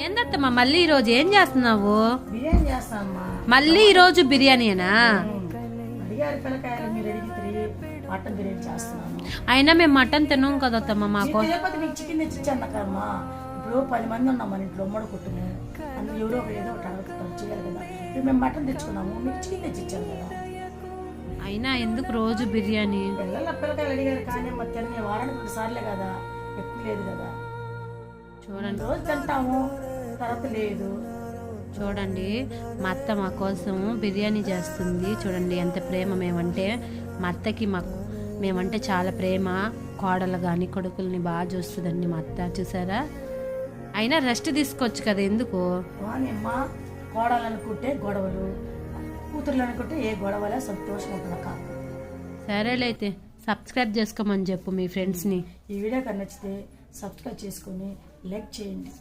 ఏందత్తమ్మా మళ్ళీ ఈ రోజు ఏం చేస్తున్నావు? బిర్యానీ చేస్తానమ్మా. మళ్ళీ ఈ రోజు బిర్యానీనా? అడిగారు పిల్లకాయలు, మీరు అడిగితే మటన్ బిర్యానీ చేస్తున్నాను. అయినా మేము మటన్ తిన్నాం కదా అత్తమ్మ. మాకు లేకపోతే మీకు చికెన్ తెచ్చి ఇచ్చాను కదమ్మా. ఇప్పుడు 10 మంది ఉన్నాం మన ఇంట్లో, ఉమ్మడి కుటుంబం. అందులో ఎవరో ఒకరు ఏదో ఒకటి అడుగుతారు, చేయాలి కదా. ఇప్పుడు మేము మటన్ తెచ్చుకున్నాము, మీకు చికెన్ తెచ్చి ఇచ్చాను కదా. అయినా ఎందుకు రోజు బిర్యానీ? పిల్లకాయలు అడిగారు కానీ మరి తినే వారానికి 2 సార్లే కదా, ఎక్కువ లేదు కదా. చూడండి, రోజు తింటాము, తర్వాత లేదు. చూడండి మా అత్త మా కోసం బిర్యానీ చేస్తుంది. చూడండి ఎంత ప్రేమ మేమంటే. మా అత్తకి మేమంటే చాలా ప్రేమ. కోడలు కానీ కొడుకుల్ని బాగా చూస్తుందండి మా అత్త. చూసారా? అయినా రెస్ట్ తీసుకోవచ్చు కదా, ఎందుకు? అమ్మ కోడలనుకుంటే గొడవలు, కూతుర్లు అనుకుంటే ఏ గొడవలే, సంతోషం ఉంటుంది కాదు. సరేలే అయితే సబ్స్క్రైబ్ చేసుకోమని చెప్పు మీ ఫ్రెండ్స్ని. ఈ వీడియో కన్నా నచ్చితే సబ్స్క్రైబ్ చేసుకొని లైక్ చేయండి.